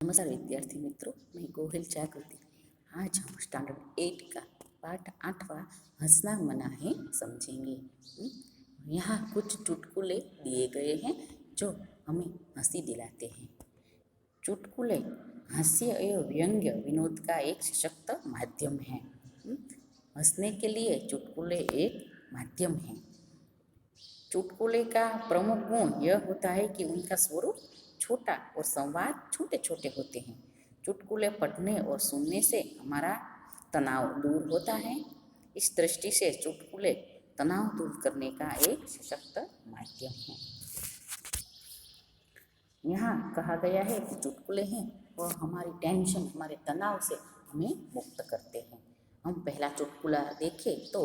नमस्कार विद्यार्थी मित्रों, मैं गोहिल जागृति। आज हम स्टैंडर्ड 8 का पाठ 8वां हंसना मना है समझेंगे। यहाँ कुछ चुटकुले दिए गए हैं जो हमें हंसी दिलाते हैं। चुटकुले हास्य एवं व्यंग्य विनोद का एक सशक्त माध्यम है। हंसने के लिए चुटकुले एक माध्यम है। चुटकुले का प्रमुख गुण यह होता है कि उनका स्वरूप छोटा और संवाद छोटे छोटे होते हैं। चुटकुले पढ़ने और सुनने से हमारा तनाव दूर होता है। इस दृष्टि से चुटकुले तनाव दूर करने का एक सशक्त माध्यम है। यहाँ कहा गया है कि चुटकुले हैं वह हमारी टेंशन, हमारे तनाव से हमें मुक्त करते हैं। हम पहला चुटकुला देखें तो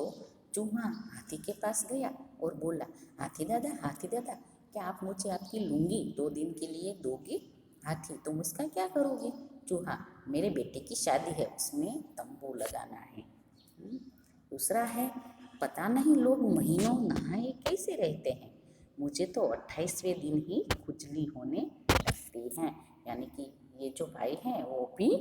चूहा हाथी के पास गया और बोला, हाथी दादा, क्या आप मुझे आपकी लुंगी 2 दिन के लिए दोगे? हाथी, तुम उसका क्या करोगे? चूहा, मेरे बेटे की शादी है, उसमें तंबू लगाना है। दूसरा है, पता नहीं लोग महीनों नहाए कैसे रहते हैं, मुझे तो 28वें दिन ही खुजली होने लगती है। यानी कि ये जो भाई हैं वो भी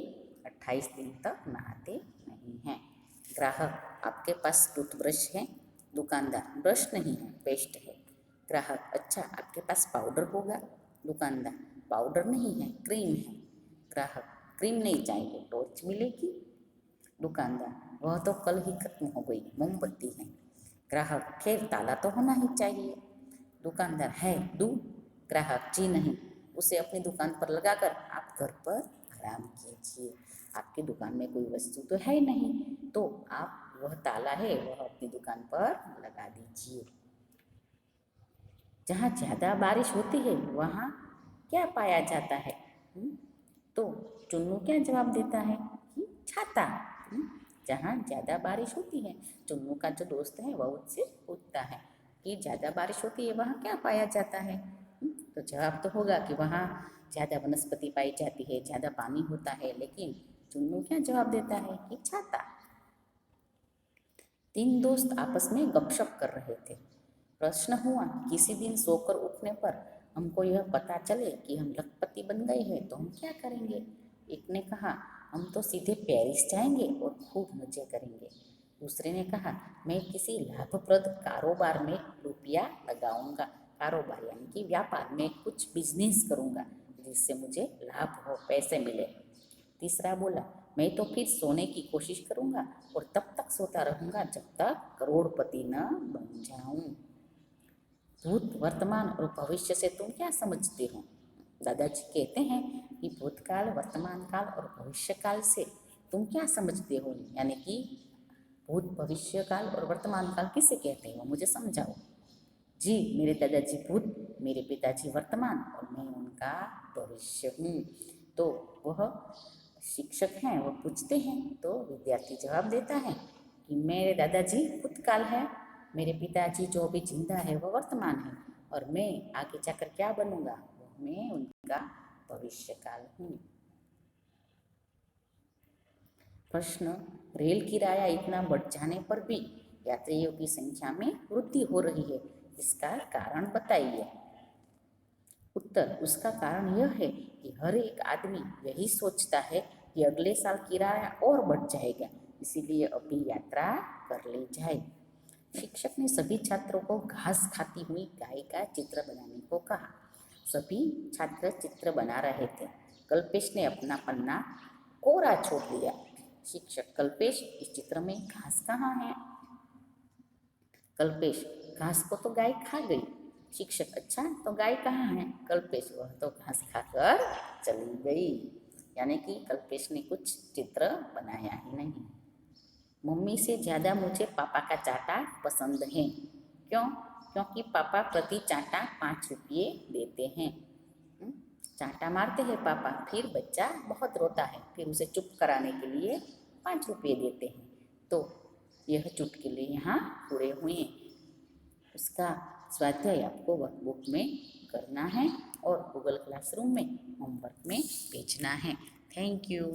28 दिन तक नहाते नहीं हैं। ग्राहक, आपके पास टूथब्रश है? दुकानदार, ब्रश नहीं है, पेस्ट है। ग्राहक, अच्छा आपके पास पाउडर होगा? दुकानदार, पाउडर नहीं है, क्रीम है। ग्राहक, क्रीम नहीं चाहिए, टॉर्च मिलेगी? दुकानदार, वह तो कल ही खत्म हो गई, मोमबत्ती है। ग्राहक, खैर ताला तो होना ही चाहिए। दुकानदार, है दूँ? ग्राहक, जी नहीं, उसे अपनी दुकान पर लगाकर आप घर पर आराम कीजिए। आपकी दुकान में कोई वस्तु तो है नहीं, तो आप वह ताला है वह अपनी दुकान पर लगा दीजिए। जहाँ ज़्यादा बारिश होती है वहाँ क्या पाया जाता है? तो चुन्नू क्या जवाब देता है कि छाता। जहाँ ज़्यादा बारिश होती है, चुन्नू का जो दोस्त है वह उससे पूछता है कि ज़्यादा बारिश होती है वहाँ क्या पाया जाता है? तो जवाब तो होगा कि वहाँ ज़्यादा वनस्पति पाई जाती है, ज़्यादा पानी होता है। लेकिन चुन्नू क्या जवाब देता है कि छाता। 3 दोस्त आपस में गपशप कर रहे थे। प्रश्न हुआ, किसी दिन सोकर उठने पर हमको यह पता चले कि हम लखपति बन गए हैं तो हम क्या करेंगे? एक ने कहा, हम तो सीधे पेरिस जाएंगे और खूब मजे करेंगे। दूसरे ने कहा, मैं किसी लाभप्रद कारोबार में रुपया लगाऊंगा। कारोबार यानी कि व्यापार में कुछ बिजनेस करूंगा जिससे मुझे लाभ हो, पैसे मिले। तीसरा बोला, मैं तो फिर सोने की कोशिश करूंगा और तब तक सोता रहूंगा जब तक करोड़पति न बन जाऊं। भूत, वर्तमान और भविष्य से तुम क्या समझते हो? दादाजी कहते हैं कि भूतकाल, वर्तमान काल और भविष्य काल से तुम क्या समझते हो? यानी कि भूत, भविष्य काल और वर्तमान काल किसे कहते हैं वो मुझे समझाओ। जी, मेरे दादाजी भूत, मेरे पिताजी वर्तमान और मैं उनका भविष्य हूँ। तो वह शिक्षक हैं, वह पूछते हैं तो विद्यार्थी जवाब देता है कि मेरे दादाजी भूतकाल है, मेरे पिताजी जो अभी जिंदा है वह वर्तमान है और मैं आगे जाकर क्या बनूंगा, मैं उनका भविष्य काल हूँ। प्रश्न, रेल किराया इतना बढ़ जाने पर भी यात्रियों की संख्या में वृद्धि हो रही है, इसका कारण बताइए। उत्तर, उसका कारण यह है कि हर एक आदमी यही सोचता है कि अगले साल किराया और बढ़ जाएगा, इसीलिए अभी यात्रा कर ली जाए। शिक्षक ने सभी छात्रों को घास खाती हुई गाय का चित्र बनाने को कहा। सभी छात्र चित्र बना रहे थे। कल्पेश ने अपना पन्ना कोरा छोड़ दिया। शिक्षक, कल्पेश इस चित्र में घास कहाँ है? कल्पेश, घास को तो गाय खा गई। शिक्षक, अच्छा तो गाय कहाँ है? कल्पेश, वह तो घास खाकर चली गई। यानी कि कल्पेश ने कुछ चित्र बनाया ही नहीं। मम्मी से ज़्यादा मुझे पापा का चाटा पसंद है। क्यों? क्योंकि पापा प्रति चाटा 5 रुपये देते हैं। चाटा मारते हैं पापा, फिर बच्चा बहुत रोता है, फिर उसे चुप कराने के लिए 5 रुपये देते हैं। तो यह चुटकुले यहाँ पूरे हुए। उसका स्वाध्याय आपको वर्कबुक में करना है और गूगल क्लासरूम में होमवर्क में भेजना है। Thank you.